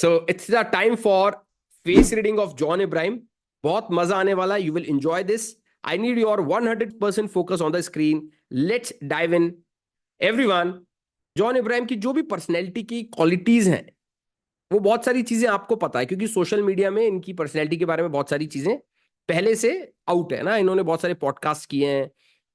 So it's the time for face reading of John Ibrahim. बहुत मजा आने वाला, you will enjoy this. I need your 100% focus on the screen. Let's dive in. Everyone, John Ibrahim की जो भी personality की qualities हैं, वो बहुत सारी चीजें आपको पता है, क्योंकि सोशल मीडिया में इनकी पर्सनैलिटी के बारे में बहुत सारी चीजें पहले से आउट है ना. इन्होंने बहुत सारे पॉडकास्ट किए हैं,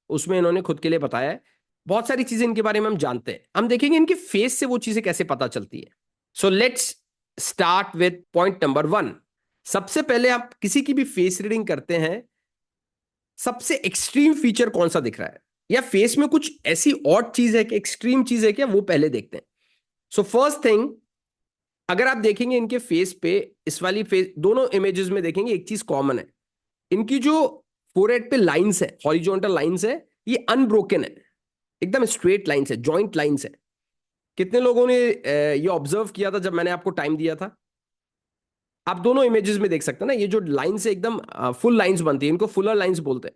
उसमें इन्होंने खुद के लिए बताया है. बहुत सारी चीजें इनके बारे में हम जानते हैं. हम देखेंगे इनके फेस से वो चीजें कैसे पता चलती है. So let's start with point number 1. सबसे पहले आप किसी की भी फेस रीडिंग करते हैं, सबसे एक्सट्रीम फीचर कौन सा दिख रहा है, या फेस में कुछ ऐसी ऑड चीज है कि एक्सट्रीम चीज है क्या, वो पहले देखते हैं. सो फर्स्ट थिंग, अगर आप देखेंगे इनके फेस पे, इस वाली फेस, दोनों इमेजेस में देखेंगे एक चीज कॉमन है. इनकी जो फोरहेड पे लाइंस है, हॉरिजॉन्टल लाइंस है, ये अनब्रोकन है, एकदम स्ट्रेट लाइंस है, जॉइंट लाइंस है. कितने लोगों ने ये ऑब्जर्व किया था जब मैंने आपको टाइम दिया था? आप दोनों इमेजेस में देख सकते हैं ना, ये जो लाइंस है एकदम फुल लाइंस बनती है, इनको फुलर लाइंस बोलते हैं.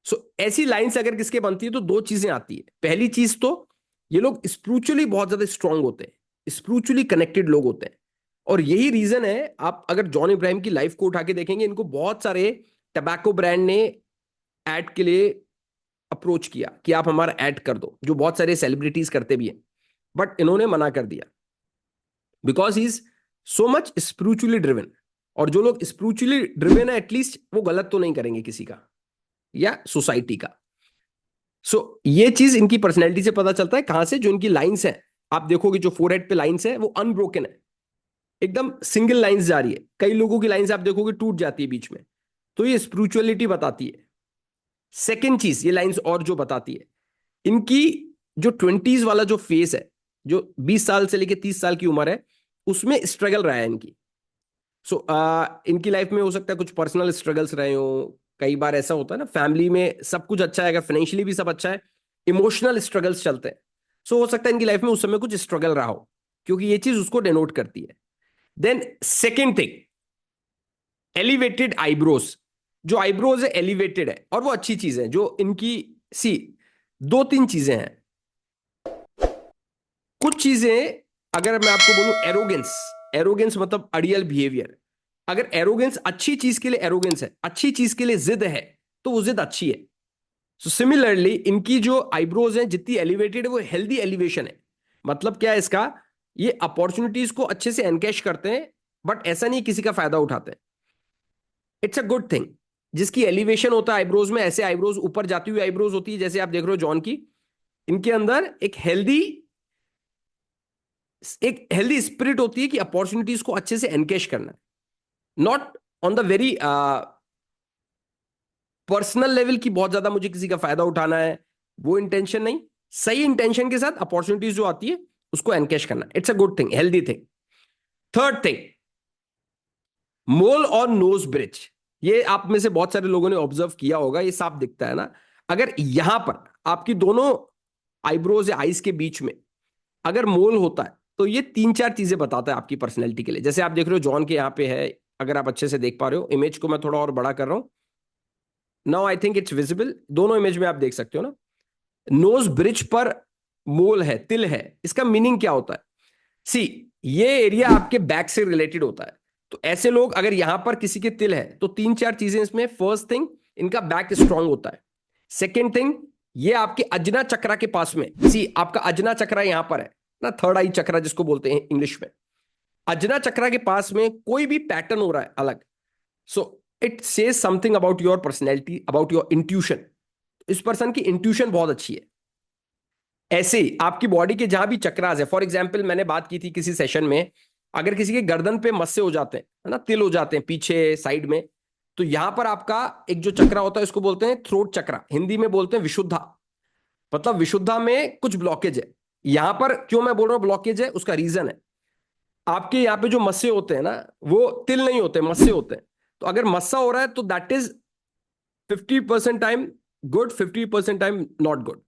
सो ऐसी लाइंस अगर किसके बनती है तो दो चीजें आती है. पहली चीज तो ये लोग स्पिरिचुअली बहुत ज्यादा स्ट्रांग होते हैं, स्पिरिचुअली कनेक्टेड लोग होते हैं. और यही रीजन है, आप अगर जॉन इब्राहिम की लाइफ को उठा के देखेंगे, इनको बहुत सारे टबैको ब्रांड ने ऐड के लिए अप्रोच किया कि आप हमारा ऐड कर दो, जो बहुत सारे सेलिब्रिटीज करते भी हैं. बट इन्होंने मना कर दिया, because he is so much spiritually driven. और जो लोग स्पिरिचुअली ड्रिवन है, एटलीस्ट वो गलत तो नहीं करेंगे किसी का या सोसाइटी का. ये चीज इनकी पर्सनैलिटी से पता चलता है. कहां से? जो इनकी लाइंस है, आप देखोगे जो फोरहेड पे लाइंस है वो अनब्रोकन है, एकदम सिंगल लाइंस जा रही है. कई लोगों की लाइंस आप देखोगे टूट जाती है बीच में, तो ये स्पिरिचुअलिटी बताती है. सेकेंड चीज, ये लाइंस और जो बताती है, इनकी जो 20s वाला जो फेस है, जो 20 साल से लेके 30 साल की उम्र है, उसमें स्ट्रगल रहा है इनकी. इनकी लाइफ में हो सकता है कुछ पर्सनल स्ट्रगल्स रहे हो. कई बार ऐसा होता है ना, फैमिली में सब कुछ अच्छा है, अगर फाइनेंशियली भी सब अच्छा है, इमोशनल स्ट्रगल्स चलते हैं. हो सकता है इनकी लाइफ में उस समय कुछ स्ट्रगल रहा हो, क्योंकि ये चीज उसको डिनोट करती है. Then second thing, elevated eyebrows. जो आईब्रोज है एलिवेटेड है, और वो अच्छी चीज है. जो इनकी सी, दो तीन चीजें हैं. कुछ चीजें, अगर मैं आपको बोलूं एरोगेंस, एरोगेंस मतलब अड़ियल बिहेवियर. अगर एरोगेंस अच्छी चीज के लिए, एरोगेंस है अच्छी चीज के लिए, जिद है, तो वो जिद अच्छी है. सिमिलरली इनकी जो आईब्रोज हैं जितनी एलिवेटेड है, वो हेल्दी एलिवेशन है. मतलब क्या है इसका? ये अपॉर्चुनिटीज को अच्छे से एनकैश करते हैं, बट ऐसा नहीं किसी का फायदा उठाते हैं. It's a good thing. जिसकी एलिवेशन होता है आईब्रोज में, ऐसे आईब्रोज ऊपर जाती हुई आईब्रोज होती है, जैसे आप देख रहे हो जॉन की. इनके अंदर एक हेल्दी स्पिरिट होती है कि अपॉर्चुनिटीज को अच्छे से एनकैश करना है. Not on the very personal level की बहुत ज्यादा मुझे किसी का फायदा उठाना है, वो इंटेंशन नहीं. सही इंटेंशन के साथ अपॉर्चुनिटीज जो आती है उसको एनकैश करना. It's a good thing, healthy thing. Third thing, mole और नोज ब्रिज. ये आप में से बहुत सारे लोगों ने ऑब्जर्व किया होगा, ये साफ दिखता है ना. अगर यहां पर आपकी दोनों आईब्रोज या आईज के बीच में अगर मोल होता है, तो ये तीन चार चीजें बताता है आपकी पर्सनैलिटी के लिए. जैसे आप देख रहे हो जॉन के यहाँ पे है, अगर आप अच्छे से देख पा रहे हो, इमेज को मैं थोड़ा और बड़ा कर रहा हूं. Now I think it's visible. दोनों इमेज में आप देख सकते हो ना, नोज ब्रिज पर मोल है, तिल है. इसका मीनिंग क्या होता है? सी, ये एरिया आपके बैक से रिलेटेड होता है. तो ऐसे लोग, अगर यहां पर किसी के तिल है, तो तीन चार चीजें इसमें. फर्स्ट थिंग, इनका बैक स्ट्रांग होता है. सेकेंड थिंग, ये आपके अजना चक्रा के पास में, सी आपका अजना चक्रा यहां पर है ना, थर्ड आई चक्रा जिसको बोलते हैं इंग्लिश में. अजना चक्रा के पास में कोई भी पैटर्न हो रहा है अलग, so it says something about your personality, about your intuition. इस पर्सन की इंट्यूशन बहुत अच्छी है. ऐसे ही आपकी बॉडी के जहां भी चक्रास है, फॉर एग्जाम्पल मैंने बात की थी किसी सेशन में, अगर किसी के गर्दन पे मस्से हो जाते हैं, है ना, तिल हो जाते हैं पीछे साइड में, तो यहां पर आपका एक जो चक्रा होता है इसको बोलते हैं थ्रोट चक्रा, हिंदी में बोलते हैं विशुद्धा. मतलब विशुद्धा में कुछ ब्लॉकेज है. यहां पर क्यों मैं बोल रहा हूं ब्लॉकेज है, उसका रीजन है, आपके यहाँ पे जो मस्से होते हैं ना, वो तिल नहीं होते, मस्से होते हैं. तो अगर मस्सा हो रहा है तो that is 50% time good, 50% time not good.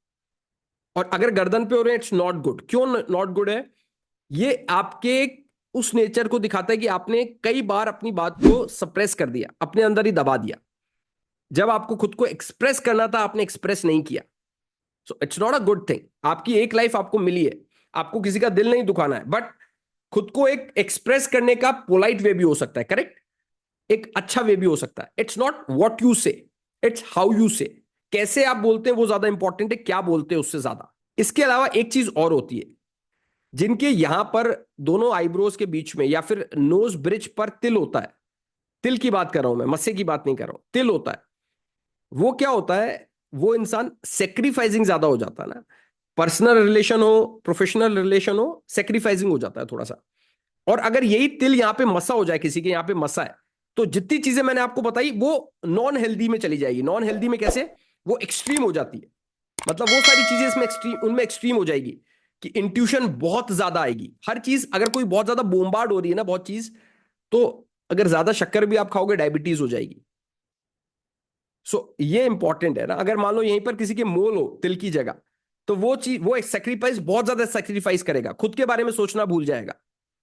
और अगर गर्दन पे हो रहे हैं, इट्स नॉट गुड. क्यों नॉट गुड है? ये आपके उस नेचर को दिखाता है कि आपने कई बार अपनी बात को सप्रेस कर दिया, अपने अंदर ही दबा दिया. जब आपको खुद को एक्सप्रेस करना था, आपने एक्सप्रेस नहीं किया. So it's not a good thing. आपकी एक लाइफ आपको मिली है, आपको किसी का दिल नहीं दुखाना है, बट खुद को एक एक्सप्रेस करने का पोलाइट वे भी हो सकता है, करेक्ट, एक अच्छा वे भी हो सकता है। इट्स नॉट व्हाट यू से, इट्स हाउ यू से। कैसे आप बोलते हैं वो ज्यादा इंपॉर्टेंट है, क्या बोलते हैं उससे ज्यादा। इसके अलावा एक चीज और होती है, जिनके यहां पर दोनों आईब्रोज के बीच में या फिर नोज ब्रिज पर तिल होता है, तिल की बात कर रहा हूं मैं, मस्से की बात नहीं कर रहा हूं, तिल होता है। वो क्या होता है, वो इंसान सेक्रीफाइसिंग ज्यादा हो जाता है ना, पर्सनल रिलेशन हो, प्रोफेशनल रिलेशन हो, सेक्रीफाइसिंग हो जाता है थोड़ा सा। और अगर यही तिल यहां पे मसा हो जाए, किसी के यहां पे मसा है, तो जितनी चीजें मैंने आपको बताई वो नॉन हेल्दी में चली जाएगी। नॉन हेल्दी में कैसे, वो एक्सट्रीम हो जाती है, मतलब वो सारी चीजें इसमें एक्सट्रीम, उनमें एक्सट्रीम हो जाएगी कि इंट्यूशन बहुत ज्यादा आएगी। हर चीज अगर कोई बहुत ज्यादा बोम्बार्ड हो रही है ना, बहुत चीज, तो अगर ज्यादा शक्कर भी आप खाओगे डायबिटीज हो जाएगी। ये इंपॉर्टेंट है ना। अगर मान लो यहीं पर किसी के मोल हो तिल की जगह, तो वो चीज, वो एक सेक्रीफाइस, बहुत ज्यादा सेक्रीफाइस करेगा, खुद के बारे में सोचना भूल जाएगा,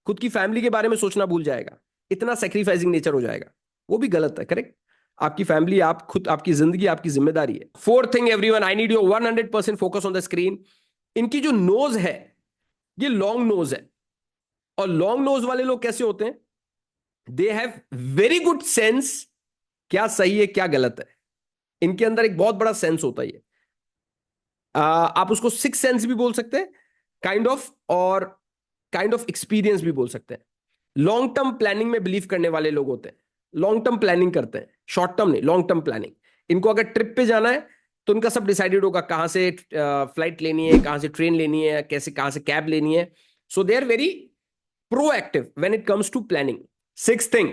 खुद की फैमिली के बारे में सोचना भूल जाएगा, इतना सेक्रीफाइसिंग नेचर हो जाएगा। वो भी गलत है, करेक्ट। आपकी फैमिली, आप खुद, आपकी जिंदगी आपकी जिम्मेदारी है। Fourth thing everyone, I need your 100% focus on the screen. इनकी जो नोज है, ये लॉन्ग नोज है। और लॉन्ग नोज वाले लोग कैसे होते हैं, they have very good sense, क्या सही है क्या गलत है। इनके अंदर एक बहुत बड़ा सेंस होता है। आप उसको सिक्स सेंस भी बोल सकते हैं, काइंड ऑफ, और काइंड ऑफ एक्सपीरियंस भी बोल सकते हैं। लॉन्ग टर्म प्लानिंग में बिलीव करने वाले लोग होते हैं, लॉन्ग टर्म प्लानिंग करते हैं, शॉर्ट टर्म नहीं, लॉन्ग टर्म प्लानिंग। इनको अगर ट्रिप पे जाना है तो उनका सब डिसाइडेड होगा, कहां से फ्लाइट लेनी है, कहां से ट्रेन लेनी है, कैसे, कहां से कैब लेनी है। So they are very proactive when it comes to planning. Six thing,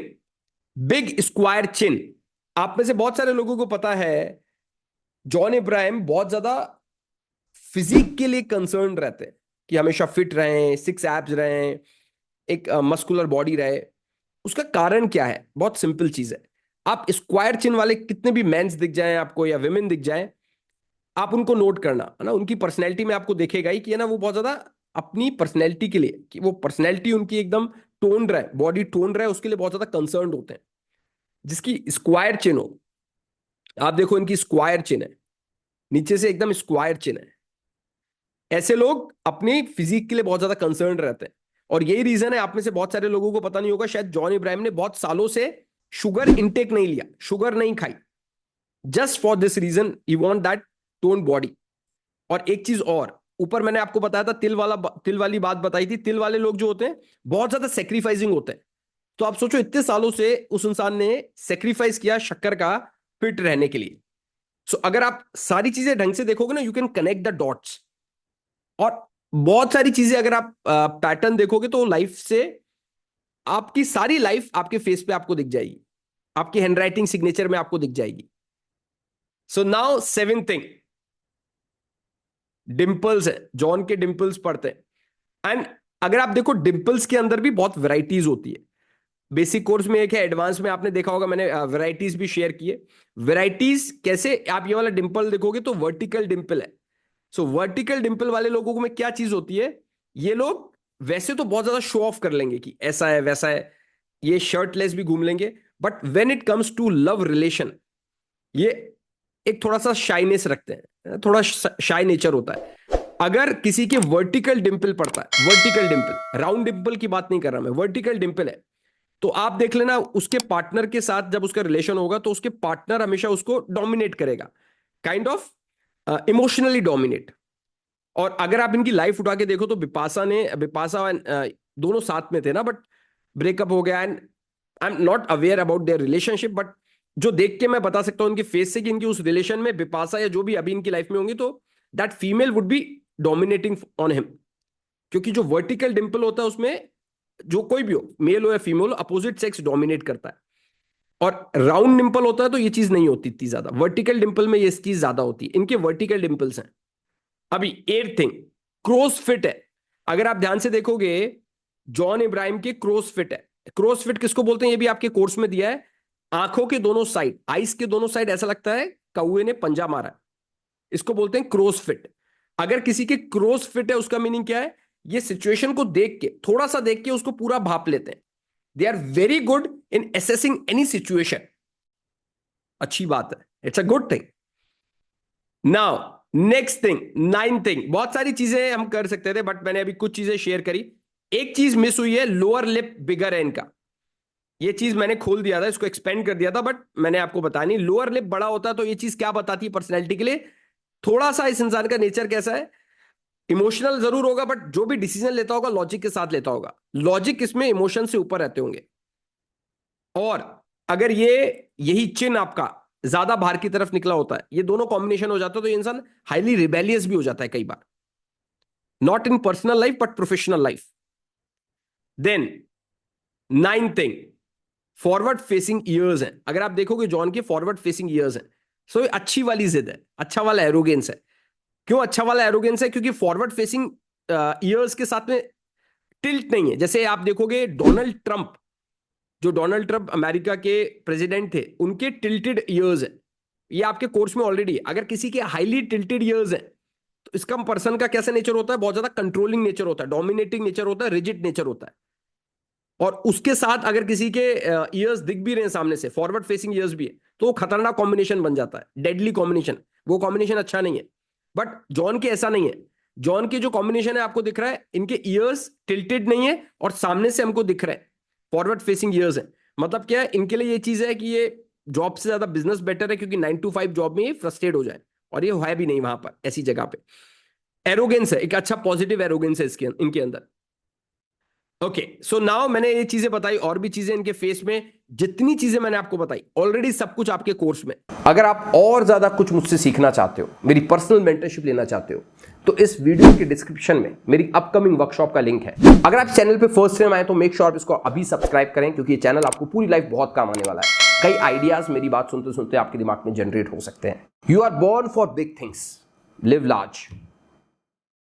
big square chin. आप में से बहुत सारे लोगों को पता है, जॉन इब्राहिम बहुत ज्यादा फिजिक के लिए कंसर्न रहते हैं कि हमेशा फिट रहें, सिक्स एब्स रहें, एक मस्कुलर बॉडी रहे। उसका कारण क्या है, बहुत सिंपल चीज है। आप स्क्वायर चिन वाले कितने भी मेंस दिख जाएं आपको या विमेन दिख जाएं, आप उनको नोट करना है ना, उनकी पर्सनैलिटी में आपको देखेगा ही कि है ना, वो बहुत ज्यादा अपनी पर्सनैलिटी के लिए, कि वो पर्सनैलिटी उनकी एकदम टोन रहे, बॉडी टोन रहे, उसके लिए बहुत ज्यादा कंसर्न होते हैं। जिसकी स्क्वायर चिन हो, आप देखो इनकी स्क्वायर चिन है, नीचे से एकदम स्क्वायर चिन है, ऐसे लोग अपनी फिजिक के लिए बहुत ज्यादा कंसर्न रहते हैं। और यही रीजन है, आप में से बहुत सारे लोगों को पता नहीं होगा, शायद जॉन इब्राहिम ने बहुत सालों से शुगर इंटेक नहीं लिया, शुगर नहीं खाई, just for this reason, he want that tone body. और एक चीज और, ऊपर मैंने आपको बताया था तिल वाली बात बताई थी, तिल वाले लोग जो होते हैं बहुत ज्यादा सेक्रीफाइसिंग होते हैं। तो आप सोचो, इतने सालों से उस इंसान ने सेक्रीफाइस किया शक्कर का फिट रहने के लिए। अगर आप सारी चीजें ढंग से देखोगे ना, you can connect the dots. और बहुत सारी चीजें अगर आप पैटर्न देखोगे तो लाइफ से, आपकी सारी लाइफ आपके फेस पे आपको दिख जाएगी, आपकी हैंडराइटिंग सिग्नेचर में आपको दिख जाएगी। So now seventh thing, dimples है, जॉन के डिंपल्स पड़ते हैं। एंड अगर आप देखो, डिंपल्स के अंदर भी बहुत वैरायटीज होती है। बेसिक कोर्स में एक है, एडवांस में आपने देखा होगा, मैंने वैरायटीज भी शेयर किए। वैरायटीज कैसे, आप ये वाला डिंपल देखोगे तो वर्टिकल डिंपल है। वर्टिकल डिंपल वाले लोगों में क्या चीज होती है, ये लोग वैसे तो बहुत ज्यादा शो ऑफ कर लेंगे कि ऐसा है वैसा है, ये शर्टलेस भी घूम लेंगे, but when it comes to love relation, ये एक थोड़ा सा शाइनेस रखते हैं, थोड़ा शाई नेचर होता है। अगर किसी के वर्टिकल डिंपल पड़ता है, वर्टिकल डिंपल, राउंड डिंपल की बात नहीं कर रहा मैं, वर्टिकल डिंपल है, तो आप देख लेना, उसके पार्टनर के साथ जब उसका रिलेशन होगा तो उसके पार्टनर हमेशा उसको डोमिनेट करेगा, काइंड ऑफ इमोशनली डोमिनेट। और अगर आप इनकी लाइफ उठा के देखो तो बिपाशा दोनों साथ में थे ना, बट ब्रेकअप हो गया। And I am not aware about their relationship, but जो देख के मैं बता सकता हूं इनके फेस से कि इनकी उस रिलेशन में बिपाशा या जो भी अभी इनकी लाइफ में होंगी, तो that female would be dominating on him. क्योंकि जो वर्टिकल डिंपल होता है उसमें, जो कोई भी हो, मेल हो या फीमेल, अपोजिट सेक्स डोमिनेट करता है। और राउंड डिंपल होता है तो ये चीज नहीं होती इतनी ज्यादा, वर्टिकल डिंपल में ये चीज ज्यादा होती है। इनके वर्टिकल डिंपल्स हैं। अभी एट थिंग, क्रोस फिट है। अगर आप ध्यान से देखोगे, जॉन इब्राहिम के क्रोस फिट है। क्रोस फिट किसको बोलते हैं, ये भी आपके कोर्स में दिया है। आंखों के दोनों साइड, आइस के दोनों साइड ऐसा लगता है कौए ने पंजा मारा है, इसको बोलते हैं क्रोस फिट। अगर किसी के क्रोस फिट है, उसका मीनिंग क्या है, ये सिचुएशन को देख के, थोड़ा सा देख के उसको पूरा भाप लेते हैं। They are very good in assessing any situation. अच्छी बात है, it's a good thing. Now next thing, nine thing, बहुत सारी चीजें हम कर सकते थे बट मैंने अभी कुछ चीजें शेयर करी। एक चीज मिस हुई है, लोअर लिप बिगर है इनका। ये चीज मैंने खोल दिया था, इसको एक्सपेंड कर दिया था, बट मैंने आपको बताया नहीं। लोअर लिप बड़ा होता है तो ये चीज क्या बताती है पर्सनैलिटी के लिए? थोड़ा सा इस इंसान का नेचर कैसा है, इमोशनल जरूर होगा, बट जो भी डिसीजन लेता होगा लॉजिक के साथ लेता होगा। लॉजिक इसमें इमोशन से ऊपर रहते होंगे। और अगर ये यही चिन्ह आपका ज्यादा बाहर की तरफ निकला होता है, ये दोनों कॉम्बिनेशन हो जाता है, तो ये इंसान हाईली रिबेलियस भी हो जाता है कई बार, not in personal life but professional life. Then nine thing, forward facing ears हैं। अगर आप देखोगे जॉन के फॉरवर्ड फेसिंग ईयर्स हैं, सो ये अच्छी वाली जिद है, अच्छा वाला एरोगेंस है। क्यों अच्छा वाला एरोगेंस है? क्योंकि फॉरवर्ड फेसिंग ईयर्स के साथ में टिल्ट नहीं है। जैसे आप देखोगे डोनाल्ड ट्रंप, जो डोनाल्ड ट्रंप अमेरिका के प्रेसिडेंट थे, उनके टिल्टेड ईयर्स है। ये आपके कोर्स में ऑलरेडी, अगर किसी के हाईली टिल्टेड ईयर्स है तो इसका पर्सन का कैसा नेचर होता है? बहुत ज्यादा कंट्रोलिंग नेचर होता है, डोमिनेटिंग नेचर होता है, रिजिड नेचर होता है। और उसके साथ अगर किसी के ईयर्स दिख भी रहे हैं सामने से, फॉरवर्ड फेसिंग ईयर्स भी है, तो वो खतरनाक कॉम्बिनेशन बन जाता है, डेडली कॉम्बिनेशन। वो कॉम्बिनेशन अच्छा नहीं है। बट जॉन के ऐसा नहीं है। जॉन के जो कॉम्बिनेशन है आपको दिख रहा है, इनके ईयर्स टिल्टेड नहीं है और सामने से हमको दिख रहा है फॉरवर्ड फेसिंग ईयर्स है। मतलब क्या है इनके लिए? ये चीज है कि ये जॉब से ज्यादा बिजनेस बेटर है, क्योंकि 9 to 5 जॉब में ये फ्रस्ट्रेट हो जाए, और ये है भी नहीं वहां पर ऐसी जगह पे। एरोगेंस है, एक अच्छा पॉजिटिव एरोगेंस है इसके इनके अंदर। ओके, सो नाउ मैंने ये चीजें बताई, और भी चीजें इनके फेस में, जितनी चीजें मैंने आपको बताई ऑलरेडी सब कुछ आपके कोर्स में। अगर आप और ज्यादा कुछ मुझसे सीखना चाहते हो, मेरी पर्सनल मेंटरशिप लेना चाहते हो, तो इस वीडियो के डिस्क्रिप्शन में मेरी अपकमिंग वर्कशॉप का लिंक है। अगर आप चैनल पे फर्स्ट टाइम आए तो मेक श्योर इसको अभी सब्सक्राइब करें, क्योंकि ये चैनल आपको पूरी लाइफ बहुत काम आने वाला है। कई आइडियाज मेरी बात सुनते सुनते आपके दिमाग में जनरेट हो सकते हैं। You are born for big things, live large.